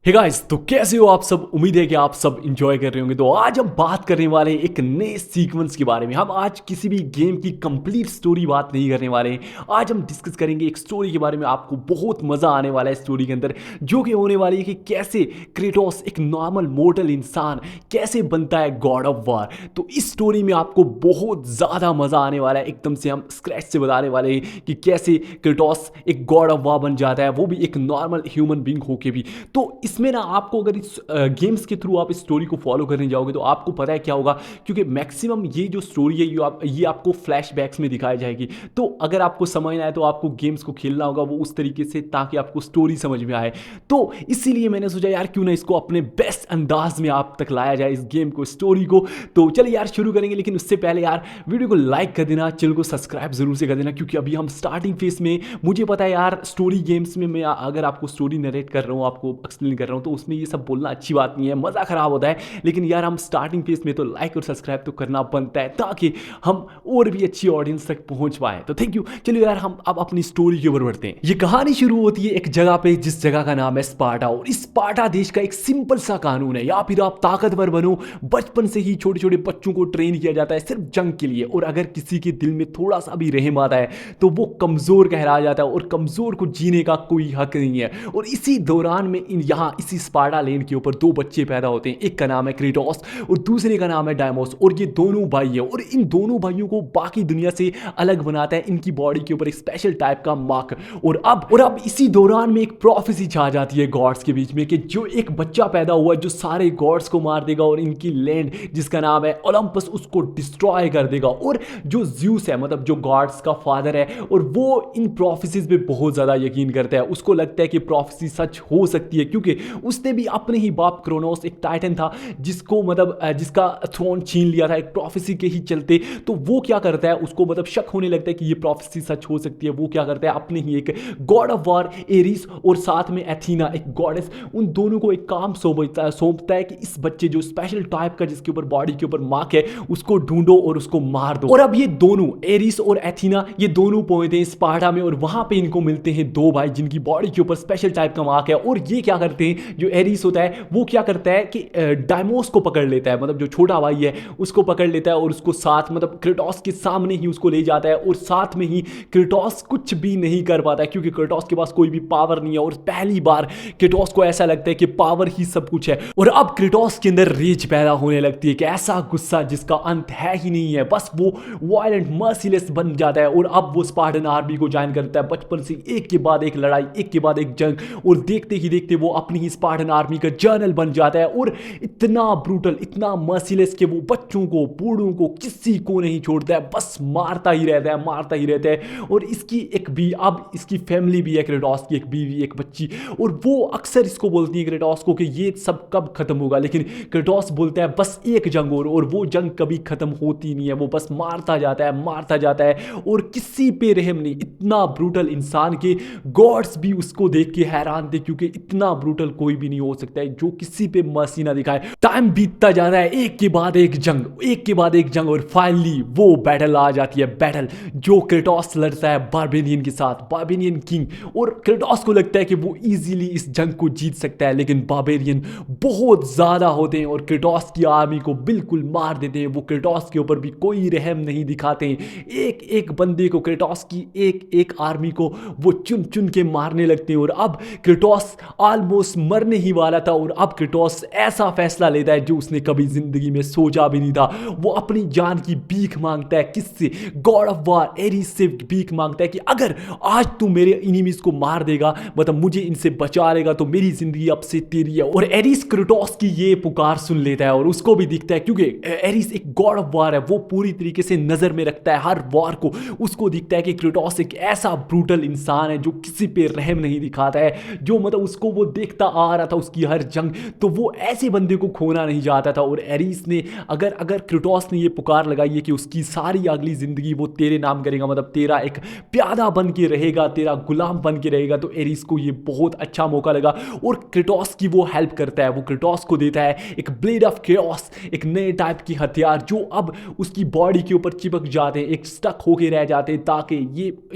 Hey guys, तो कैसे हो आप सब। उम्मीद है कि आप सब इंजॉय कर रहे होंगे। तो आज हम बात करने वाले हैं एक नए सीक्वेंस के बारे में। हम आज किसी भी गेम की कंप्लीट स्टोरी बात नहीं करने वाले हैं। आज हम डिस्कस करेंगे एक स्टोरी के बारे में। आपको बहुत मज़ा आने वाला है स्टोरी के अंदर, जो कि होने वाली है कि कैसे क्रेटोस एक नॉर्मल मोर्टल इंसान कैसे बनता है गॉड ऑफ वार। तो इस स्टोरी में आपको बहुत ज़्यादा मज़ा आने वाला है। एकदम से हम स्क्रैच से बताने वाले हैं कि कैसे क्रेटोस एक गॉड ऑफ वार बन जाता है, वो भी एक नॉर्मल ह्यूमन बींग होके भी। तो इसमें ना आपको अगर इस गेम्स के थ्रू आप इस स्टोरी को फॉलो करने जाओगे तो आपको पता है क्या होगा, क्योंकि मैक्सिमम ये जो स्टोरी है ये आपको फ्लैशबैक्स में दिखाई जाएगी। तो अगर आपको समझ ना आए तो आपको गेम्स को खेलना होगा वो उस तरीके से ताकि आपको स्टोरी समझ में आए। तो इसीलिए मैंने सोचा यार क्यों ना इसको अपने बेस्ट अंदाज में आप तक लाया जाए, इस गेम को, स्टोरी को। तो चलिए यार शुरू करेंगे, लेकिन उससे पहले यार वीडियो को लाइक कर देना, चैनल को सब्सक्राइब जरूर से कर देना, क्योंकि अभी हम स्टार्टिंग फेज में। मुझे पता है यार स्टोरी गेम्स में मैं अगर आपको स्टोरी नरेट कर रहा हूँ, आपको एक्सप्लेन कर रहा हूँ, तो उसमें ये सब बोलना अच्छी बात नहीं है, मज़ा ख़राब होता है। लेकिन यार हम स्टार्टिंग फेज में तो लाइक और सब्सक्राइब तो करना बनता है ताकि हम और भी अच्छी ऑडियंस तक पहुंच पाए। तो थैंक यू। चलिए यार हम अब अपनी स्टोरी के ऊपर बढ़ते हैं। ये कहानी शुरू होती है एक जगह पे, जिस जगह का नाम है स्पार्टा। और इस स्पार्टा देश का एक सिंपल सा कानून है, या फिर आप ताकतवर बनो। बचपन से ही छोटे छोटे बच्चों को ट्रेन किया जाता है सिर्फ जंग के लिए, और अगर किसी के दिल में थोड़ा सा भी रहम आता है तो वो कमज़ोर कहलाया जाता है, और कमज़ोर को जीने का कोई हक नहीं है। और इसी दौरान में यहाँ इसी स्पार्टा लेन के ऊपर दो बच्चे पैदा होते हैं। एक का नाम है क्रेटोस और दूसरे का नाम है डायमोस। और ये दोनों भाई है, और इन दोनों भाइयों को बाकी दुनिया से अलग बनाता है इनकी बॉडी के ऊपर एक स्पेशल टाइप का मार्क। और अब इसी दौरान में एक प्रोफेसी छा जाती है गॉड्स के बीच में कि जो एक बच्चा पैदा हुआ है जो सारे गॉड्स को मार देगा और इनकी लैंड जिसका नाम है ओलंपस उसको डिस्ट्रॉय कर देगा। और जो ज्यूस है, मतलब जो गॉड्स का फादर है, और वो इन प्रोफेसीज पे बहुत ज़्यादा यकीन करता है। उसको लगता है कि प्रोफेसी सच हो सकती है, क्योंकि उसने भी अपने ही बाप क्रोनोस, एक टाइटन था जिसको मतलब जिसका थ्रोन छीन लिया था एक प्रोफेसी के ही चलते। तो वो क्या करता है, उसको मतलब शक होने लगता है कि ये प्रोफेसी सच हो सकती है। वो क्या करता है, अपने ही एक गॉड ऑफ वार एरिस और साथ में एथीना एक गॉडेस, उन दोनों को एक काम सौंपता है कि इस बच्चे जो स्पेशल टाइप का जिसके ऊपर बॉडी के ऊपर मार्क है उसको ढूंढो और उसको मार दो। और अब ये दोनों एरिस और एथीना ये दोनों पहुंचते हैं स्पार्टा में, और वहां पे इनको मिलते हैं दो भाई जिनकी बॉडी के ऊपर स्पेशल टाइप का मार्क है। और ये क्या करते हैं, जो एरिस होता है वो क्या करता है कि डायमोस को पकड़ लेता है, मतलब जो छोटा भाई है उसको पकड़ लेता है और उसको साथ मतलब क्रेटोस के सामने ही उसको ले जाता है। और साथ में ही क्रेटोस कुछ भी नहीं कर पाता है, क्योंकि क्रेटोस के पास कोई भी पावर नहीं है। और पहली बार क्रेटोस को ऐसा लगता है कि पावर ही सब कुछ है। और अब क्रेटोस के अंदर रेज पैदा होने लगती है कि ऐसा गुस्सा जिसका अंत है ही नहीं है, बस वो वायलेंट मर्सीलेस बन जाता है। और अब वो स्पार्टन आर्मी को ज्वाइन करता है। बचपन से एक के बाद एक लड़ाई, एक के बाद एक जंग, और देखते ही देखते वो अपनी ही स्पार्टन आर्मी का जनरल बन जाता है। और इतना ब्रूटल, इतना मर्सीलेस कि वो बच्चों को, बूढ़ों को, किसी को नहीं छोड़ता है, बस मारता ही रहता है, मारता ही रहता है। और इसकी एक भी, अब इसकी फैमिली भी है क्रेटोस की, एक बीवी, एक बच्ची। और वो अक्सर इसको बोलती है क्रेटोस को कि ये सब कब खत्म होगा, लेकिन क्रेटोस बोलता है बस एक जंग और वो जंग कभी खत्म होती नहीं है। वो बस मारता जाता है, मारता जाता है, और किसी पे रहम नहीं। इतना ब्रूटल इंसान के गॉड्स भी उसको देख के हैरान थे, क्योंकि इतना ब्रूटल कोई भी नहीं हो सकता है जो किसी पे मर्सी ना दिखाए। टाइम बीतता जाता है, एक के बाद एक जंग, एक के बाद एक जंग, और फाइनली वो बैटल आ जाती है। बैटल जो क्रेटोस लड़ता है बारबेनियन के साथ, बारबेनियन किंग। और क्रेटोस को लगता है कि वो इजीली इस जंग को जीत सकता है, लेकिन बारबेरियन बहुत ज्यादा होते हैं और क्रेटोस की आर्मी को बिल्कुल मार देते हैं। वो क्रेटोस के ऊपर भी कोई रहम नहीं दिखाते हैं। एक एक बंदे को, क्रेटोस की एक एक आर्मी को वो चुन चुन के मारने लगते हैं। और अब क्रेटोस ऑलमोस्ट मरने ही वाला था, और अब क्रेटोस ऐसा फैसला लेता है जो उसने कभी जिंदगी में सोचा भी नहीं था। वो अपनी जान की भीख मांगता है, किससे, गॉड ऑफ वार एरिस से भीख मांगता है कि अगर आज तू मेरे इनिमीज को मार देगा, मतलब मुझे इनसे बचा लेगा, तो मेरी जिंदगी अब से तेरी है। और एरिस क्रेटोस की ये पुकार सुन लेता है, और उसको भी दिखता है, क्योंकि एरिस एक गॉड ऑफ वार है, वो पूरी तरीके से नजर में रखता है हर वार को। उसको दिखता है कि क्रेटोस एक ऐसा ब्रूटल इंसान है जो किसी पे रहम नहीं दिखाता है, जो मतलब उसको वो देखता आ रहा था उसकी हर जंग, तो वो ऐसे बंदे को खोना नहीं चाहता था। और एरिस ने अगर अगर क्रेटोस ने ये पुकार लगाई है कि उसकी सारी अगली जिंदगी वो तेरे नाम करेगा, मतलब तेरा एक प्यादा बन के रहेगा, तेरा गुलाम बन के रहेगा, तो एरिस को ये बहुत अच्छा मौका लगा और क्रेटोस की वो हेल्प करता है। वो क्रेटोस को देता है एक ब्लेड ऑफ केओस, एक नए टाइप की हथियार जो अब उसकी बॉडी के ऊपर चिपक जाते हैं, एक स्टक होके रह जाते हैं, ताकि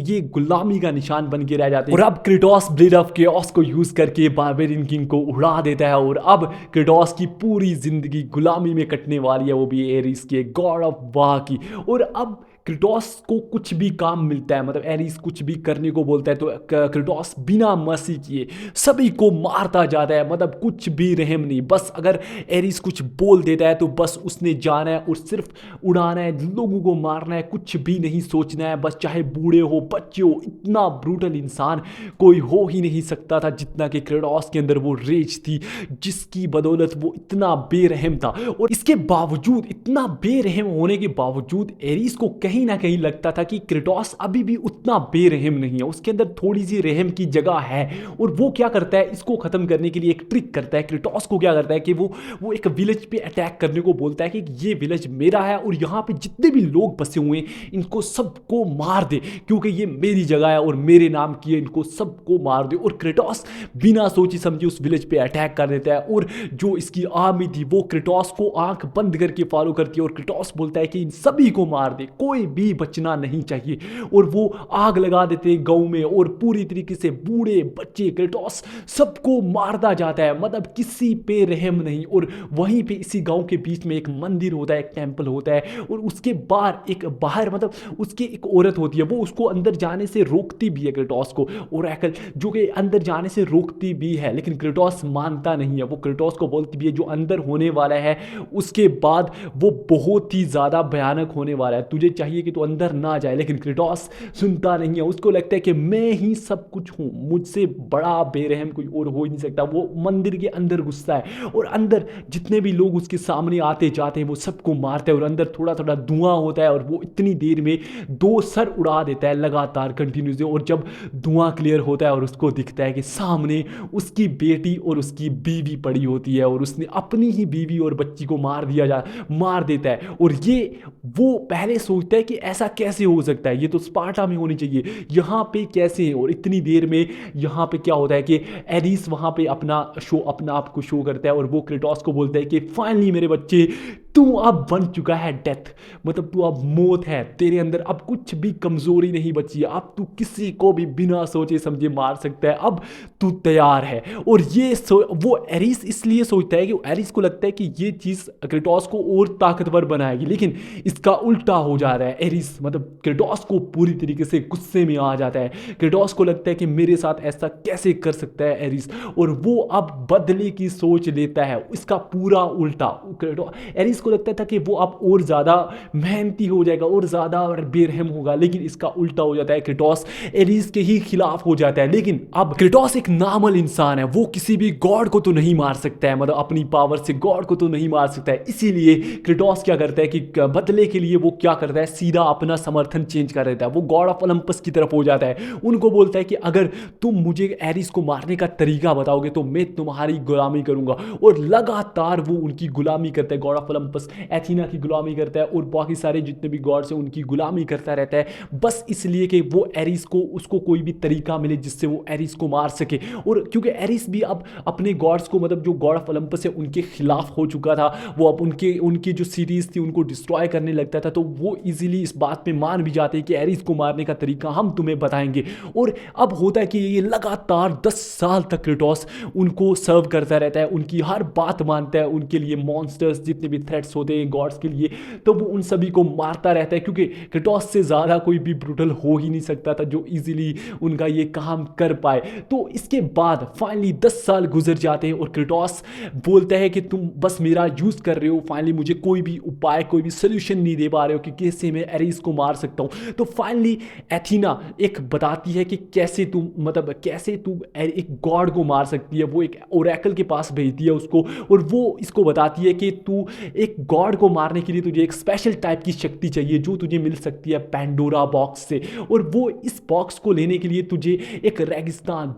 ये गुलामी का निशान बन के रह जाते हैं। और अब क्रेटोस ब्लेड ऑफ केओस को यूज करके साइबेरियन किंग को उड़ा देता है और अब क्रेटोस की पूरी जिंदगी गुलामी में कटने वाली है, वो भी एरिस के गॉड ऑफ वार की। और अब क्रेटोस को कुछ भी काम मिलता है, मतलब एरिस कुछ भी करने को बोलता है तो क्रेटोस बिना मर्सी किए सभी को मारता जाता है, मतलब कुछ भी रहम नहीं। बस अगर एरिस कुछ बोल देता है तो बस उसने जाना है और सिर्फ उड़ाना है, लोगों को मारना है, कुछ भी नहीं सोचना है। बस चाहे बूढ़े हो बच्चे हो, इतना ब्रूटल इंसान कोई हो ही नहीं सकता था जितना कि क्रेटोस के अंदर वो रेज थी, जिसकी बदौलत वो इतना बेरहम था। और इसके बावजूद, इतना बेरहम होने के बावजूद, एरिस को कहीं ना कहीं लगता था कि क्रेटोस अभी भी उतना बेरहम नहीं है, उसके अंदर थोड़ी सी रहम की जगह है। और वो क्या करता है, इसको खत्म करने के लिए एक ट्रिक करता है। क्रेटोस को क्या करता है कि वो एक विलेज पे अटैक करने को बोलता है कि ये विलेज मेरा है और यहाँ पे जितने भी लोग बसे हुए हैं इनको सबको मार दे, क्योंकि ये मेरी जगह है और मेरे नाम की है, इनको सबको मार दे। और क्रेटोस बिना सोची समझे उस विलेज पे अटैक कर देता है और जो इसकी आर्मी थी वो क्रेटोस को आंख बंद करके फॉलो करती है और क्रेटोस बोलता है कि इन सभी को मार दे, कोई भी बचना नहीं चाहिए। और वो आग लगा देते हैं गांव में और पूरी तरीके से बूढ़े बच्चे क्रेटोस सबको मारता जाता है, मतलब किसी पे रहम नहीं। और वहीं पे इसी गांव के बीच में एक मंदिर होता है, एक टेंपल होता है और उसके बाहर मतलब उसकी एक औरत होती है, वो उसको अंदर जाने से रोकती भी है क्रेटोस को, ओरेकल जो कि अंदर जाने से रोकती भी है, लेकिन क्रेटोस मानता नहीं है। वो क्रेटोस को बोलती भी है जो अंदर होने वाला है उसके बाद वो बहुत ही ज़्यादा भयानक होने वाला है, तुझे चाहिए कि तू अंदर ना जाए। लेकिन क्रेटोस सुनता नहीं है, उसको लगता है कि मैं ही सब कुछ हूँ, मुझसे बड़ा बेरहम कोई और हो ही नहीं सकता। वो मंदिर के अंदर घुसता है और अंदर जितने भी लोग उसके सामने आते जाते हैं वो सबको मारता है और अंदर थोड़ा थोड़ा धुआं होता है और वो इतनी देर में 2 सर उड़ा देता है लगातार कंटिन्यूसली। और जब धुआं क्लियर होता है और उसको दिखता है कि सामने उसकी बेटी और उसकी बीवी पड़ी होती है और उसने अपनी ही बीवी और बच्ची को मार देता है। और ये वो पहले सोचता है कि ऐसा कैसे हो सकता है, ये तो स्पार्टा में होनी चाहिए, यहाँ पे कैसे है। और इतनी देर में यहाँ पे क्या होता है कि एरिस वहाँ पे अपना आप को शो करता है और वो क्रेटोस को बोलता है कि फाइनली मेरे बच्चे तू अब बन चुका है डेथ, मतलब तू अब मौत है, तेरे अंदर अब कुछ भी कमजोरी नहीं बची है, अब तू किसी को भी बिना सोचे समझे मार सकता है, अब तू तैयार है। और ये वो एरिस इसलिए सोचता है कि एरिस को लगता है कि ये चीज़ क्रेटोस को और ताकतवर बनाएगी, लेकिन इसका उल्टा हो जा रहा है। एरिस मतलब क्रेटोस को पूरी तरीके से गुस्से में आ जाता है, क्रेटोस को लगता है कि मेरे साथ ऐसा कैसे कर सकता है एरिस, और वो अब बदले की सोच लेता है, इसका पूरा उल्टा। एरिस को लगता था कि वो अब और ज़्यादा मेहनती हो जाएगा और ज़्यादा बेरहम होगा, लेकिन इसका उल्टा हो जाता है, क्रेटोस एरिस के ही खिलाफ हो जाता है। लेकिन अब क्रेटोस एक नॉर्मल इंसान है, वो किसी भी गॉड को तो नहीं मार सकता है, मतलब अपनी पावर से गॉड को तो नहीं मार सकता है। इसीलिए क्रेटोस क्या करता है कि बदले के लिए वो क्या करता है, सीधा अपना समर्थन चेंज कर देता है, वो गॉड ऑफ ओलंपस की तरफ हो जाता है। उनको बोलता है कि अगर तुम मुझे एरिस को मारने का तरीका बताओगे तो मैं तुम्हारी गुलामी करूंगा। और लगातार वो उनकी गुलामी करता है, गॉड ऑफ ओलंपस एथीना की गुलामी करता है और बाकी सारे जितने भी गॉड्स हैं उनकी गुलामी करता रहता है, बस इसलिए कि वो एरिस को, उसको कोई भी तरीका मिले जिससे वो एरिस को मार सके। और क्योंकि एरिस भी अब अपने गॉड्स को, मतलब जो गॉड ऑफ ओलंपस है उनके खिलाफ हो चुका था, वो अब उनकी जो सीरीज थी उनको डिस्ट्रॉय करने लगता था, तो वो इजीली इस बात पे मान भी जाते हैं कि एरिस को मारने का तरीका हम तुम्हें बताएंगे। और अब होता है कि ये लगातार 10 साल तक क्रेटोस उनको सर्व करता रहता है, उनकी हर बात मानता है, उनके लिए मॉन्स्टर्स जितने भी थ्रेट्स होते हैं गॉड्स के लिए, तो वो उन सभी को मारता रहता है, क्योंकि क्रेटोस से ज़्यादा कोई भी ब्रूटल हो ही नहीं सकता था जो इजीली उनका ये काम कर पाए। तो इसके बाद फाइनली 10 साल गुजर जाते हैं और क्रेटोस बोलता है कि तुम बस मेरा यूज़ कर रहे हो, फाइनली मुझे कोई भी उपाय, कोई भी सोल्यूशन नहीं दे पा रहे हो कि कैसे मैं एरिस को मार सकता हूँ। तो फाइनली एथीना एक बताती है कि कैसे तू एक गॉड को मार सकती है, वो एक ओरेकल के पास भेजती है उसको, और वो इसको बताती है कि तू एक गॉड को मारने के लिए तुझे एक स्पेशल टाइप की शक्ति चाहिए जो तुझे मिल सकती है पैंडोरा बॉक्स से। और वो इस बॉक्स को लेने के लिए तुझे एक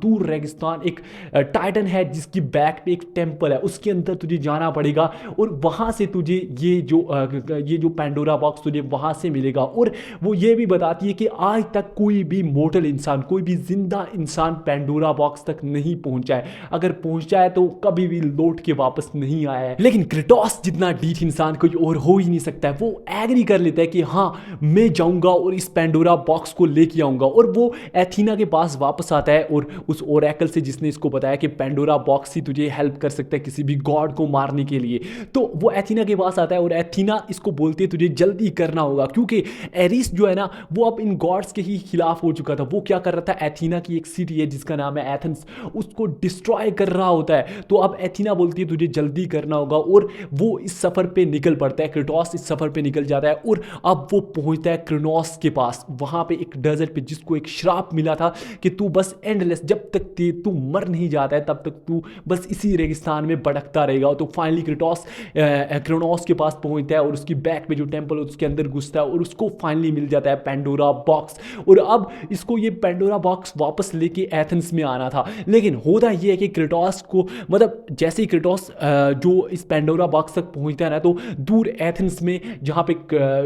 दूर रेगिस्तान, एक टाइटन है जिसकी बैक पे एक टेंपल है, उसके अंदर तुझे जाना पड़ेगा और वहां से तुझे ये जो पैंडोरा बॉक्स तुझे वहां से मिलेगा। और वो ये भी बताती है कि आज तक कोई भी मोर्टल इंसान, कोई भी जिंदा इंसान पैंडोरा बॉक्स तक नहीं पहुंचा है, अगर पहुंचा है तो कभी भी लौट के वापस नहीं आया है। लेकिन क्रेटोस जितना एक इंसान कोई और हो ही नहीं सकता है। वो एग्री कर लेता है कि हाँ मैं जाऊंगा और इस पेंडोरा बॉक्स को लेके आऊंगा, और वो एथीना के पास वापस आता है और उस ओरेकल से जिसने इसको बताया कि पेंडोरा बॉक्स ही तुझे हेल्प कर सकता है किसी भी गॉड को मारने के लिए, तो वो एथीना के पास आता है और एथीना इसको बोलती है तुझे जल्दी करना होगा, क्योंकि एरिस जो है ना वो अब इन गॉड्स के ही खिलाफ हो चुका था। वो क्या कर रहा था, एथीना की एक सिटी है जिसका नाम है एथेंस, उसको डिस्ट्रॉय कर रहा होता है। तो अब एथीना बोलती है तुझे जल्दी करना होगा, और वो इस सफर पे निकल पड़ता है। क्रेटोस इस सफर पे निकल जाता है और अब वो पहुंचता है क्रोनोस के पास, वहां पे एक डेजर्ट पे जिसको एक श्राप मिला था कि तू बस एंडलेस, जब तक तू मर नहीं जाता है तब तक तू बस इसी रेगिस्तान में भटकता रहेगा। तो फाइनली क्रोनोस के पास पहुंचता है और उसकी बैक पे जो टेंपल है उसके अंदर घुसता है और उसको फाइनली मिल जाता है पेंडोरा बॉक्स। और अब इसको ये पेंडोरा बॉक्स वापस लेके एथेंस में आना था, लेकिन होता ये है कि क्रेटोस को, मतलब जैसे ही क्रेटोस जो इस पेंडोरा बॉक्स तक पहुंचता है ना, तो दूर एथेंस में जहाँ पे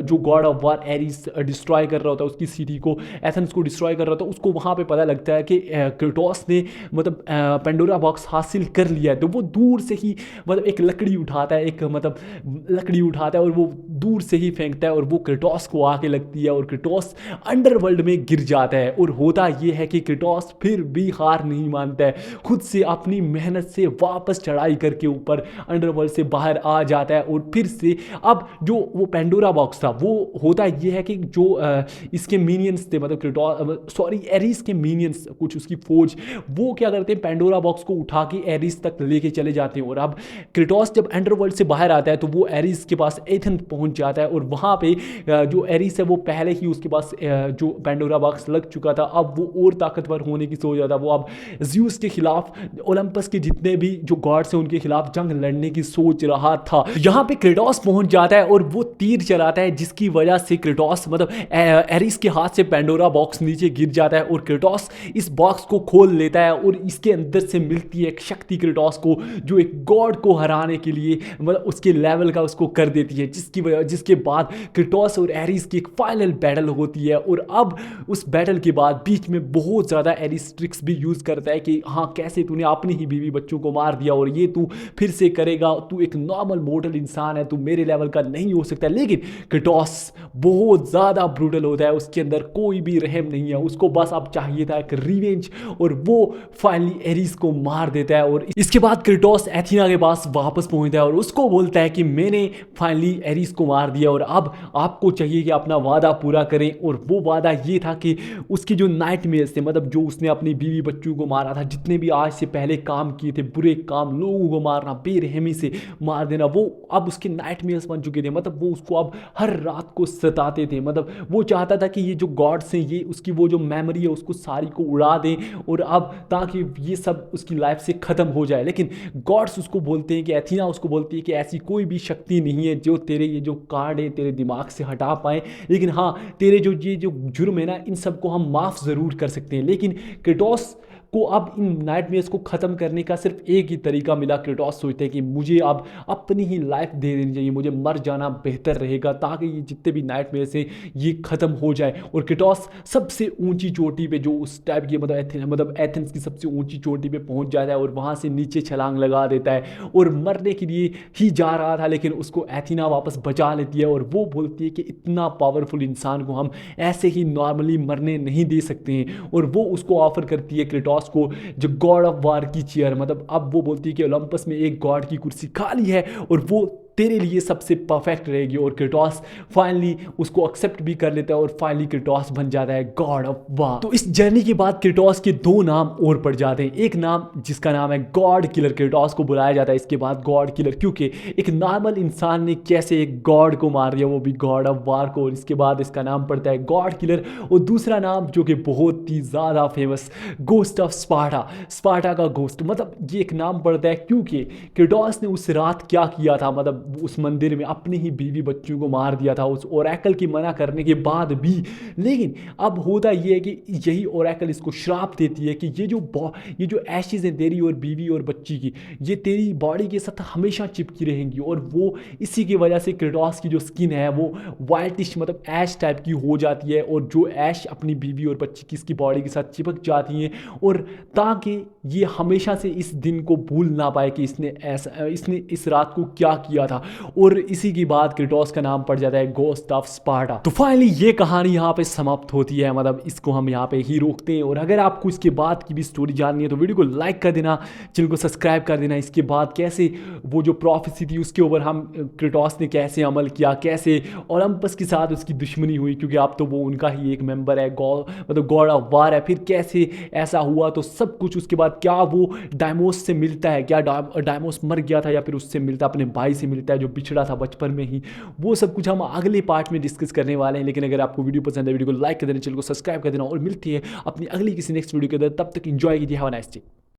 जो god of war Ares destroy कर रहा होता है उसकी सिटी को, एथेंस को डिस्ट्रॉय कर रहा होता है, उसको वहाँ पे पता लगता है कि क्रेटोस ने मतलब पेंडोरा बॉक्स हासिल कर लिया है। तो वो दूर से ही मतलब एक लकड़ी उठाता है, और वो दूर से ही फेंकता है और वो क्रेटोस को आके लगती है और क्रेटोस अंडरवर्ल्ड में गिर जाता है। और होता ये है कि क्रेटोस फिर भी हार नहीं मानता है, खुद से अपनी मेहनत से वापस चढ़ाई करके ऊपर अंडरवर्ल्ड से बाहर आ जाता है। और फिर से अब जो वो पेंडोरा बॉक्स था, वो होता ये है कि जो इसके मिनियंस थे, मतलब एरिस के मिनियंस, कुछ उसकी फौज, वो क्या करते हैं, पेंडोरा बॉक्स को उठा के एरिस तक लेके चले जाते हैं। और अब क्रेटोस जब अंडरवर्ल्ड से बाहर आता है तो वो एरिस के पास एथेंस पहुंच जाता है, और वहाँ पे जो एरिस है वो पहले ही उसके पास जो पेंडोरा बॉक्स लग चुका था, अब वो और ताकतवर होने की सोच रहा था। वो अब ज़्यूस के खिलाफ, ओलंपस के जितने भी जो गॉड्स हैं उनके खिलाफ जंग लड़ने की सोच रहा था। यहाँ पे क्रेटोस पहुंच जाता है और वो तीर चलाता है, जिसकी वजह से क्रेटोस मतलब एरिस के हाथ से पेंडोरा बॉक्स नीचे गिर जाता है और क्रेटोस इस बॉक्स को खोल लेता है और इसके अंदर से मिलती है एक शक्ति क्रेटोस को, जो एक गॉड को हराने के लिए मतलब उसके लेवल का उसको कर देती है, जिसके बाद क्रेटोस और एरिस की एक फाइनल बैटल होती है। और अब उस बैटल के बाद बीच में बहुत ज़्यादा एरिस ट्रिक्स भी यूज़ करता है कि हाँ कैसे तूने अपनी ही बीवी बच्चों को मार दिया और ये तू फिर से करेगा, तू एक नॉर्मल मोर्टल इंसान है, तू मेरे लेवल का नहीं हो सकता। लेकिन क्रेटोस बहुत ज़्यादा ब्रूटल होता है, उसके अंदर कोई भी रहम नहीं है, उसको बस अब चाहिए था एक रिवेंज, और वो फाइनली एरिस को मार देता है। और इसके बाद क्रेटोस एथीना के पास वापस पहुंचता है और उसको बोलता है कि मैंने फाइनली एरिस को मार दिया और अब आपको चाहिए कि अपना वादा पूरा करें। और वो वादा ये था कि उसकी जो नाइटमेयर्स थे, मतलब जो उसने अपनी बीवी बच्चों को मारा था, जितने भी आज से पहले काम किए थे, बुरे काम, लोगों को मारना, बेरहमी से मार देना, वो अब उसके नाइटमेयर्स बन चुके थे। मतलब वो उसको अब हर रात को सताते थे। मतलब वो चाहता था कि ये जो गॉड्स हैं ये उसकी वो जो मेमोरी है उसको सारी को उड़ा दें, और अब ताकि ये सब उसकी लाइफ से ख़त्म हो जाए। लेकिन गॉड्स उसको बोलते हैं कि एथीना उसको बोलती है कि ऐसी कोई भी शक्ति नहीं है जो तेरे ये जो कार्ड है तेरे दिमाग से हटा पाए, लेकिन हाँ तेरे जो ये जो जुर्म है ना इन सबको हम माफ़ ज़रूर कर सकते हैं। लेकिन क्रेटोस को अब इन नाइटमेयर्स को ख़त्म करने का सिर्फ एक ही तरीका मिला। क्रेटोस सोचते हैं कि मुझे अब अपनी ही लाइफ दे देनी चाहिए, मुझे मर जाना बेहतर रहेगा ताकि ये जितने भी नाइटमेयर्स हैं ये ख़त्म हो जाए। और क्रेटोस सबसे ऊंची चोटी पे, जो उस टाइप की मतलब एथेंस की सबसे ऊंची चोटी पे पहुंच जाता है और वहाँ से नीचे छलांग लगा देता है और मरने के लिए ही जा रहा था, लेकिन उसको एथीना वापस बचा लेती है और वो बोलती है कि इतना पावरफुल इंसान को हम ऐसे ही नॉर्मली मरने नहीं दे सकते हैं। और वो उसको ऑफर करती है क्रेटोस को जो गॉड ऑफ वार की चेयर, मतलब अब वो बोलती है कि ओलंपस में एक गॉड की कुर्सी खाली है और वो तेरे लिए सबसे परफेक्ट रहेगी। और क्रेटोस फाइनली उसको एक्सेप्ट भी कर लेता है और फाइनली क्रेटोस बन जाता है गॉड ऑफ वार। तो इस जर्नी के बाद क्रेटोस के दो नाम और पड़ जाते हैं। एक नाम जिसका नाम है गॉड किलर, क्रेटोस को बुलाया जाता है इसके बाद गॉड किलर, क्योंकि एक नॉर्मल इंसान ने कैसे एक गॉड को मार दिया, वो भी गॉड ऑफ वार को, और इसके बाद इसका नाम पड़ता है गॉड किलर। और दूसरा नाम जो कि बहुत ही ज़्यादा famous, ghost of Sparta, Sparta का गोस्ट। मतलब ये एक नाम पड़ता है क्योंकि क्रेटोस ने उस रात क्या किया था, मतलब उस मंदिर में अपनी ही बीवी बच्चों को मार दिया था उस ओरेकल की मना करने के बाद भी। लेकिन अब होता यह है कि यही ओरेकल इसको श्राप देती है कि ये जो एशेज हैं तेरी और बीवी और बच्ची की, ये तेरी बॉडी के साथ हमेशा चिपकी रहेंगी। और वो इसी की वजह से क्रेटोस की जो स्किन है वो वाइटिश मतलब ऐश टाइप की हो जाती है, और जो ऐश अपनी बीवी और बच्ची की इसकी बॉडी के साथ चिपक जाती हैं, और ताकि ये हमेशा से इस दिन को भूल ना पाए कि इसने इस रात को क्या किया था। था और इसी की बाद क्रेटोस का नाम पड़ जाता है गोस्ट ऑफ स्पार्टा। तो फाइनली ये कहानी यहाँ पे समाप्त होती है, मतलब इसको हम यहाँ पे ही रोकते हैं। और अगर आपको इसके बाद की भी स्टोरी जाननी है तो वीडियो को लाइक कर देना, चैनल को सब्सक्राइब कर देना। इसके बाद कैसे वो जो प्रोफेसी थी उसके ऊपर हम क्रेटोस ने कैसे अमल किया, कैसे ओलंपस के साथ उसकी दुश्मनी हुई क्योंकि अब तो वो उनका ही एक मेंबर है, मतलब गॉड ऑफ वार है, फिर कैसे ऐसा हुआ तो सब कुछ। उसके बाद क्या वो डायमोस से मिलता है, क्या डायमोस मर गया था या फिर उससे मिलता, अपने भाई से मिलता है जो बिछड़ा था बचपन में ही, वो सब कुछ हम अगले पार्ट में डिस्कस करने वाले हैं। लेकिन अगर आपको वीडियो पसंद है वीडियो को लाइक कर देना, चैनल को सब्सक्राइब कर देना और मिलती है अपनी अगली किसी नेक्स्ट वीडियो के अंदर। तब तक एंजॉय कीजिए, हैव अ नाइस डे।